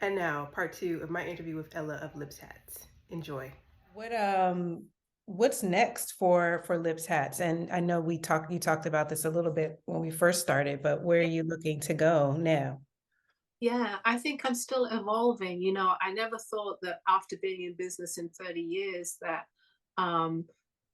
And now, part two of my interview with Ella of Lips Hats. Enjoy. What's next for Lips Hats? And I know you talked about this a little bit when we first started, but where are you looking to go now? Yeah, I think I'm still evolving. I never thought that after being in business in 30 years that um,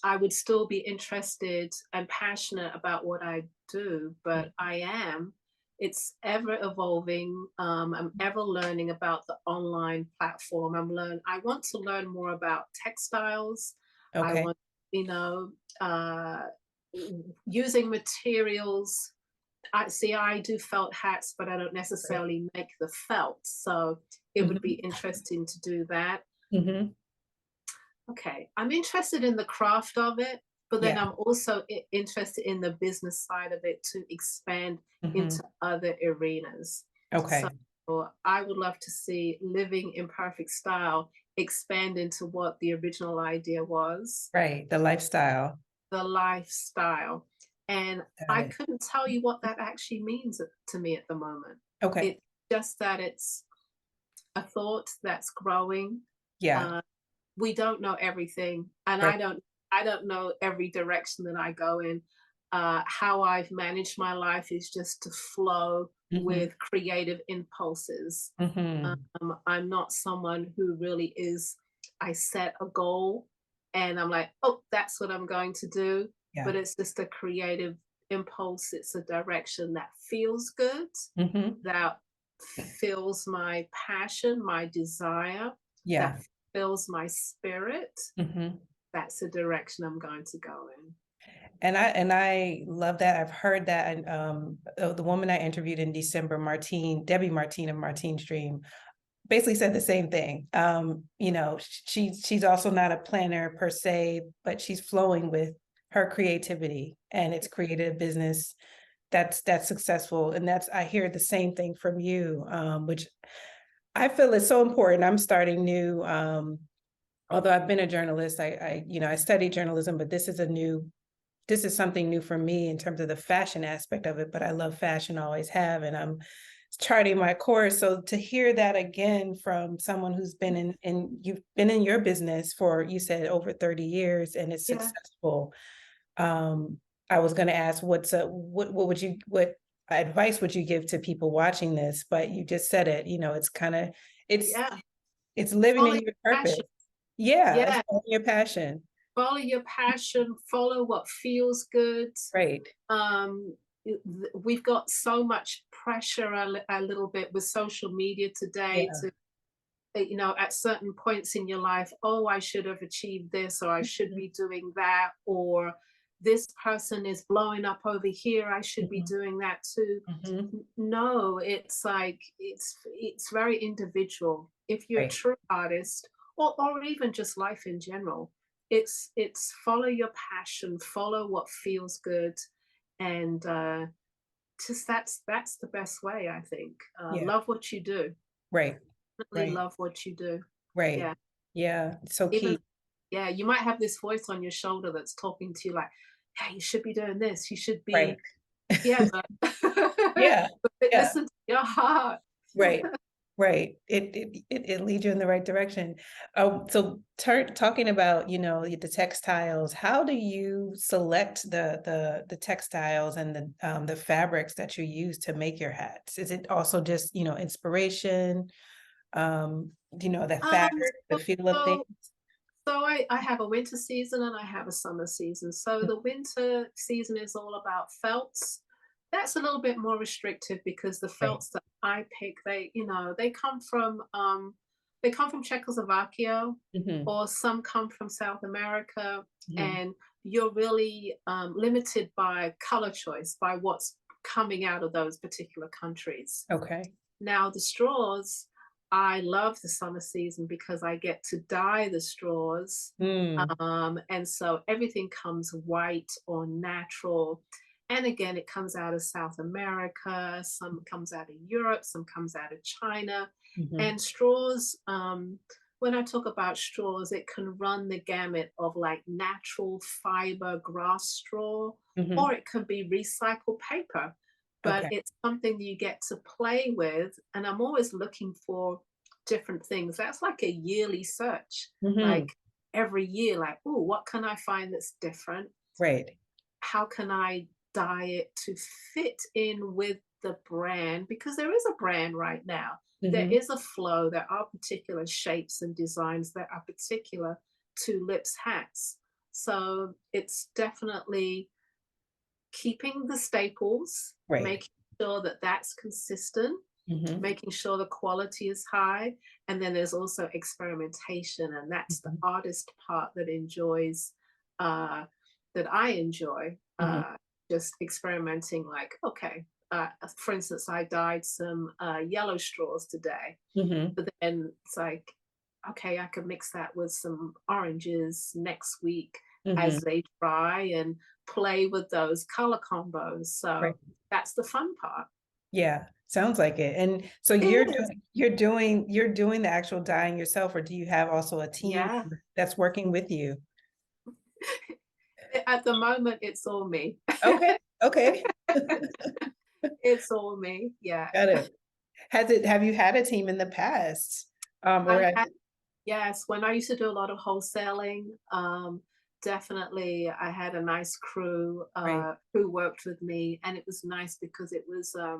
I would still be interested and passionate about what I do, but I am. It's ever evolving. I'm ever learning about the online platform. I want to learn more about textiles. I Okay. want, you know, uh, using materials. I do felt hats, but I don't Right. necessarily make the felt. So it would be hmm interesting to do that. hmm Okay. I'm interested in the craft of it, but then Yeah. I'm also interested in the business side of it to expand hmm into other arenas. So Okay. I would love to see living in perfect style expand into what the original idea was, Right. The lifestyle. the lifestyle. And Got I it. couldn't tell you what that actually means to me at the moment. Okay. It's just that it's a thought that's growing. Yeah. Uh, we don't know everything, and Right. I don't know every direction that I go in. How I've managed my life is just to flow hmm with creative impulses. hmm I'm not someone who really is. I set a goal, and I'm like, oh, that's what I'm going to do. Yeah. But it's just a creative impulse. It's a direction that feels good, hmm that fills my passion, my desire, Yeah. that fills my spirit. hmm That's the direction I'm going to go in. And I love that. I've heard that. And the woman I interviewed in December, Debbie Martine of Martine's Dream, basically said the same thing. She's also not a planner per se, but she's flowing with her creativity, and it's created a business that's successful. And that's I hear the same thing from you, which I feel is so important. I'm starting new. Although I've been a journalist, I studied journalism, but this is something new for me in terms of the fashion aspect of it, but I love fashion, always have, and I'm charting my course. So to hear that again from someone who's been you've been in your business for, you said, over 30 years and it's Yeah. successful. Um, I was going to ask what advice would you give to people watching this? But you just said it, it's, Yeah. it's living Follow in your your purpose. passion. Yeah, it's Yeah. following your passion. Follow your passion. Follow what feels good. Right. Um, we've got so much pressure a little bit with social media today Yeah. to, at certain points in your life, oh, I should have achieved this, or I should be doing that, or this person is blowing up over here, I should be Mhm, doing that too. mhm. No, it's like it's very individual. If you're a Right. true artist, or even just life in general, it's follow your passion, follow what feels good, and just that's the best way, I think. Yeah. Love what you do. Right. Definitely Right. love what you do. Right. Yeah. Yeah. It's so Even key. yeah, you might have this voice on your shoulder that's talking to you like, "Yeah, you should be doing this. You should Right. be." Yeah, but Yeah. but Yeah. listen to your heart. Right. Right. It leads you in the right direction. So talking about, the textiles, how do you select the textiles and the fabrics that you use to make your hats? Is it also just, inspiration, the Um, fabric, the so feel of things? so I have a winter season and I have a summer season. So the winter season is all about felts. That's a little bit more restrictive because the Right. felts that I pick, they come from Czechoslovakia, hmm or some come from South America, hmm and you're really limited by color choice, by what's coming out of those particular countries. Okay. Now, the straws, I love the summer season because I get to dye the straws. Mm, And so everything comes white or natural. And again, it comes out of South America, some comes out of Europe, some comes out of China. mhm. And straws, when I talk about straws, it can run the gamut of like natural fiber grass straw, or Mhm. it can be recycled paper, but Okay. it's something you get to play with. And I'm always looking for different things. That's like a yearly search. Hmm. Like every year, like, oh, what can I find that's different? Right. How can I dye it to fit in with the brand? Because there is a brand right now. There Hmm. is a flow. There are particular shapes and designs that are particular to Lips hats. So it's definitely keeping the staples, Right. making sure that that's consistent, Hmm. making sure the quality is high. And then there's also experimentation, and that's the Hmm. artist part that enjoys, uh, that I enjoy, Hmm. just experimenting. Like, okay, for instance, I dyed some yellow straws today, Hmm. but then it's like, okay, I could mix that with some oranges next week Hmm. as they dry and play with those color combos. Right. So that's the fun part. Yeah, sounds like it. And so It is. you're doing the actual dyeing yourself, or do you have also a team Yeah. that's working with you? At the moment, it's all me. Okay. Okay. It's all me. Yeah. Got it. Have you had a team in the past? Or I have, had, yes, when I used to do a lot of wholesaling, definitely I had a nice crew right. who worked with me, and it was nice because it was a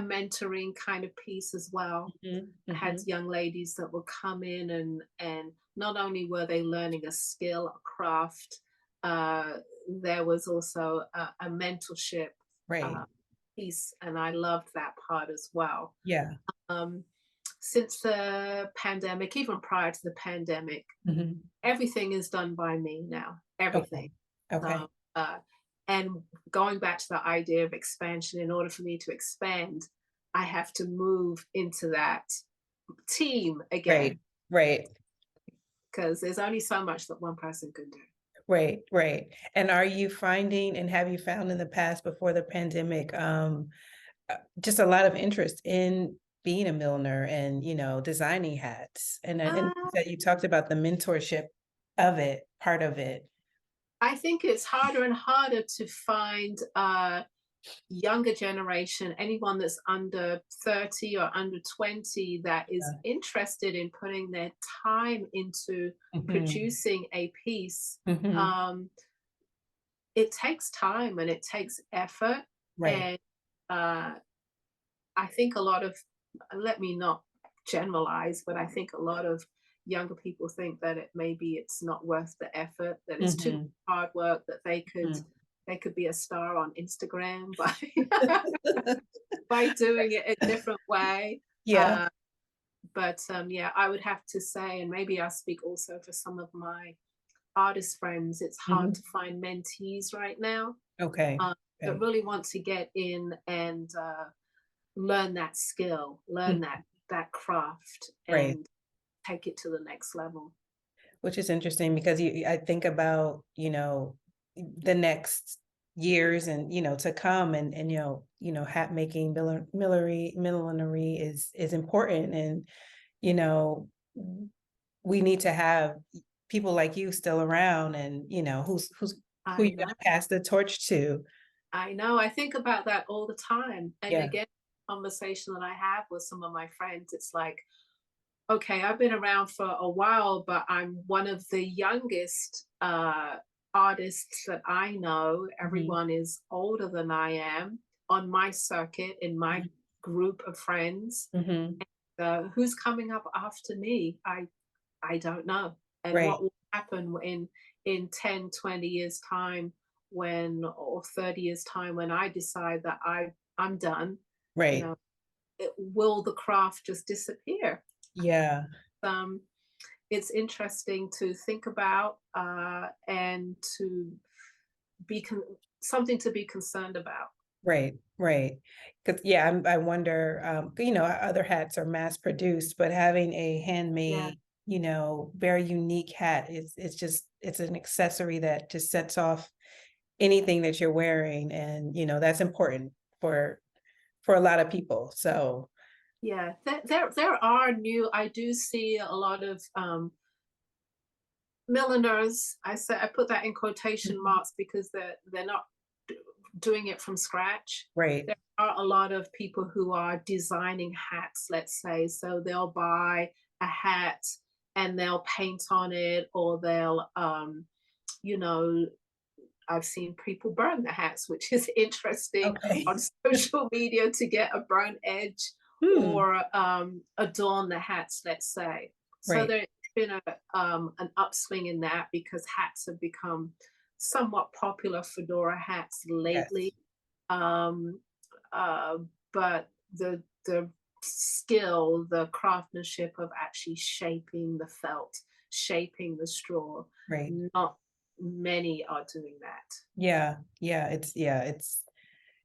mentoring kind of piece as well. Hmm. I had Hmm. young ladies that would come in, and not only were they learning a skill, a craft, there was also a mentorship Right. uh, piece, and I loved that part as well. Yeah. Um, since the pandemic, even prior to the pandemic, Hmm. everything is done by me now. Everything. Okay. Okay. So, and going back to the idea of expansion, in order for me to expand, I have to move into that team Right. again, Right. because there's only so much that one person can do. Right. Right. And are you finding, and have you found in the past before the pandemic, just a lot of interest in being a milliner and, designing hats? And Uh, that you talked about the mentorship of it, part of it. I think it's harder and harder to find younger generation, anyone that's under 30 or under 20 that is interested in putting their time into Hmm. producing a piece. Hmm. Um, it takes time and it takes effort. Right. And uh, I think a lot of, let me not generalize, but I think a lot of younger people think that it maybe it's not worth the effort, that it's too Hmm. hard work, that Hmm. they could be a star on Instagram by by doing it a different way. Yeah. Uh, but yeah, I would have to say, and maybe I speak also for some of my artist friends, it's hard Hmm. to find mentees right now Okay. uh, that Okay. really want to get in and learn that skill, learn Mhm. that craft, Right. and take it to the next level. Which is interesting because I think about, the next years and, to come and, hat making, millinery is important. And, you know, we need to have people like you still around and, who I you're going know. to pass the torch to. I know. I think about that all the time. And Yeah. again, conversation that I have with some of my friends, it's like, okay, I've been around for a while, but I'm one of the youngest artists that I know. Hmm. Everyone is older than I am on my circuit, in my group of friends. Hmm. Who's coming up after me? I don't know. And Right. what will happen in 10, 20 years time, when, or 30 years time, when I decide that I'm done, you Right. know, will the craft just disappear? Yeah. Um, it's interesting to think about, and to be something to be concerned about. Right, right. Because yeah, I wonder, other hats are mass produced, but having a Yeah, handmade, very unique hat it's an accessory that just sets off anything that you're wearing. And, that's important for a lot of people. So yeah. There are new. I do see a lot of milliners. I put that in quotation Mhm. marks because they're not doing it from scratch. Right. They're are a lot of people who are designing hats, let's say. So they'll buy a hat and they'll paint on it, or they'll, you know, I've seen people burn the hats, which is interesting Okay. on social media to get a burnt edge, Hmm. or adorn the hats, let's say. So Right. there's been an upswing in that because hats have become somewhat popular, fedora hats lately. Yes. Um, uh, but the skill, the craftsmanship of actually shaping the felt, shaping the straw, Right. not many are doing that. Yeah.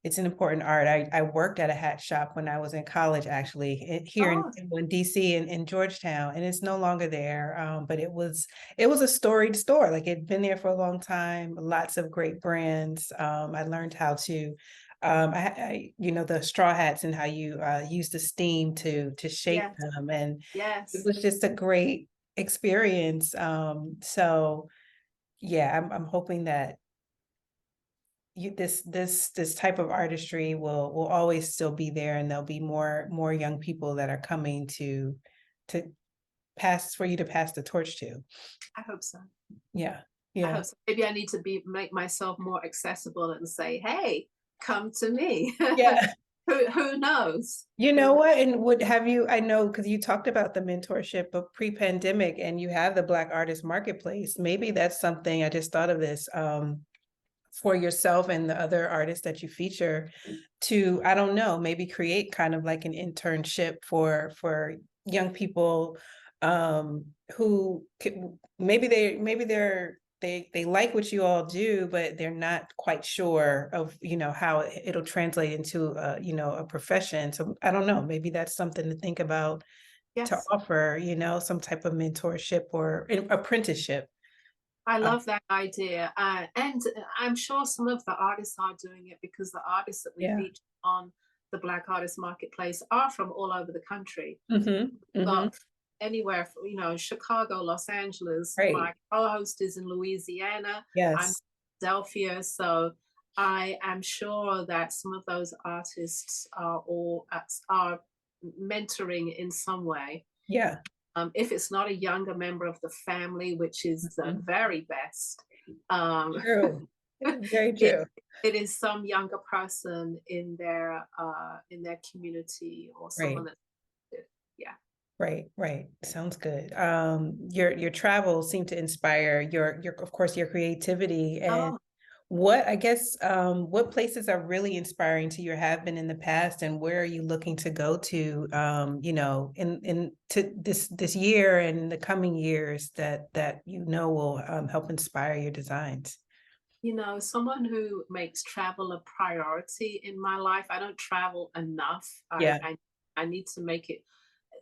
It's an important art. I worked at a hat shop when I was in college, actually, here Oh, in DC and in Georgetown, and it's no longer there. But it was a storied store. Like it'd been there for a long time. Lots of great brands. I learned how to, you know, the straw hats and how you use the steam to shape yes, them, and it yes. was just a great experience. So yeah, I'm hoping that this type of artistry will always still be there, and there'll be more young people that are coming to pass for you to pass the torch to. I hope so. Yeah. I Yeah. hope so. Maybe I need to make myself more accessible and say, "Hey, come to me." Yeah. Who knows? You Who know knows? what? And would have you, I know, because you talked about the mentorship of pre-pandemic and you have the Black Artist Marketplace. Maybe that's something, I just thought of this, for yourself and the other artists that you feature to, I don't know, maybe create kind of like an internship for young people who maybe they like what you all do, but they're not quite sure of, you know, how it'll translate into you know, a profession. So I don't know, maybe that's something to think about, to Yes. offer, you know, some type of mentorship or apprenticeship. I Uh, love that idea. And I'm sure some of the artists are doing it because the artists that we yeah. feature on the Black Artist Marketplace are from all over the country. Mm-hmm. Mm-hmm. Got anywhere from, Chicago, Los Angeles. My Right. co-host is in Louisiana. I'm in Yes. Philadelphia. So I am sure that some of those artists are mentoring in some way. Yeah. If it's not a younger member of the family, which is the Mhm. very best, um, True. Very it true. it is some younger person in their community, or someone Right. that's, yeah. Right. Right. Sounds good. Your travels seem to inspire your of course your creativity, and Oh, what I guess what places are really inspiring to you or have been in the past, and where are you looking to go to you know, in to this year and the coming years that you know will help inspire your designs. someone who makes travel a priority in my life. I don't travel enough. I Yeah. I, I need to make it.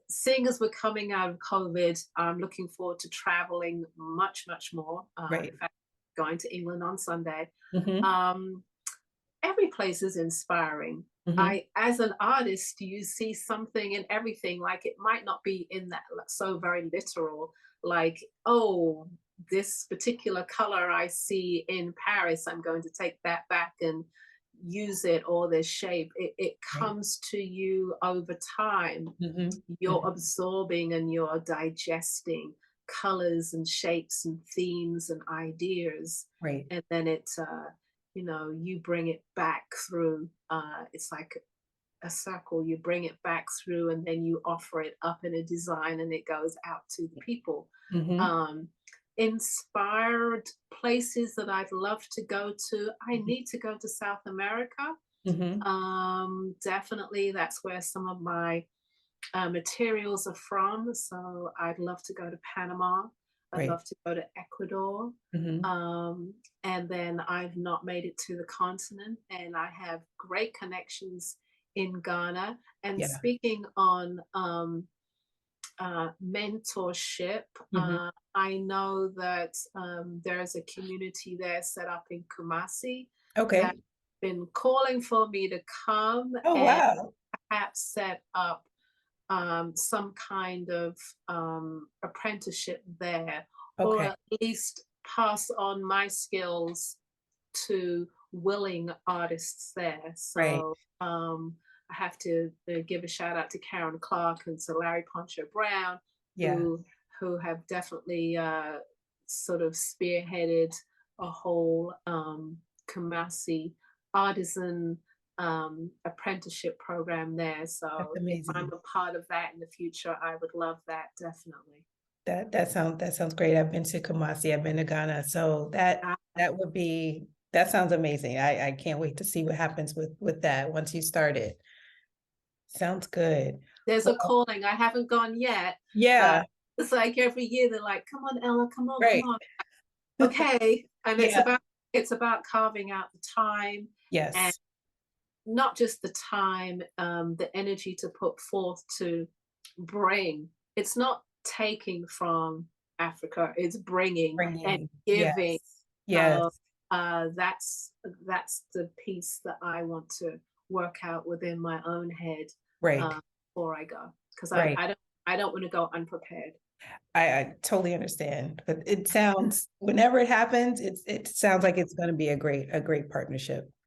Seeing as we're coming out of COVID, I'm looking forward to traveling much, much more. In Right. fact, going to England on Sunday. Mm-hmm. Um, every place is inspiring. Mm-hmm. As an artist, you see something in everything. Like, it might not be in that so very literal, like, oh, this particular color I see in Paris, I'm going to take that back and use it, or this shape. It Right. comes to you over time. Mm-hmm. You're Mm-hmm. absorbing and you're digesting colors and shapes and themes and ideas, Right. and then you bring it back through. It's like a circle. You bring it back through, and then you offer it up in a design, and it goes out to the people. Mm-hmm. um, Inspired places that I'd love to go to, I Mm-hmm. need to go to South America. Mm-hmm. Definitely, that's where some of my materials are from. So I'd love to go to Panama. I'd Right. love to go to Ecuador. Mm-hmm. Um, and then I've not made it to the continent, and I have great connections in Ghana. And Yeah. speaking on mentorship, Mm-hmm. I know that there's a community there set up in Kumasi Okay. that's been calling for me to come Oh, and wow. perhaps set up some kind of apprenticeship there, or Okay. at least pass on my skills to willing artists there. Right. So I have to give a shout out to Karen Clark and to Larry Poncho Brown, Yeah. who have definitely sort of spearheaded a whole Kumasi artisan apprenticeship program there. That's So if I'm amazing. a part of that in the future, I would love that definitely. That sounds great. I've been to Kumasi, I've been to Ghana. So that sounds amazing. I can't wait to see what happens with that once you start it. Sounds good. There's a Well, calling. I haven't gone yet. yeah, It's like every year they're like, come on, Ella, come on, come right. on. Okay. And Yeah, it's about carving out the time, and yes. not just the time, the energy to put forth to bring. It's not taking from Africa, it's bringing and Bringing, giving. yes, yes, So that's the piece that I want to work out within my own head right, uh, before I go, because right. I don't want to go unprepared. I totally understand, but it sounds, whenever it happens, it sounds like it's going to be a great partnership.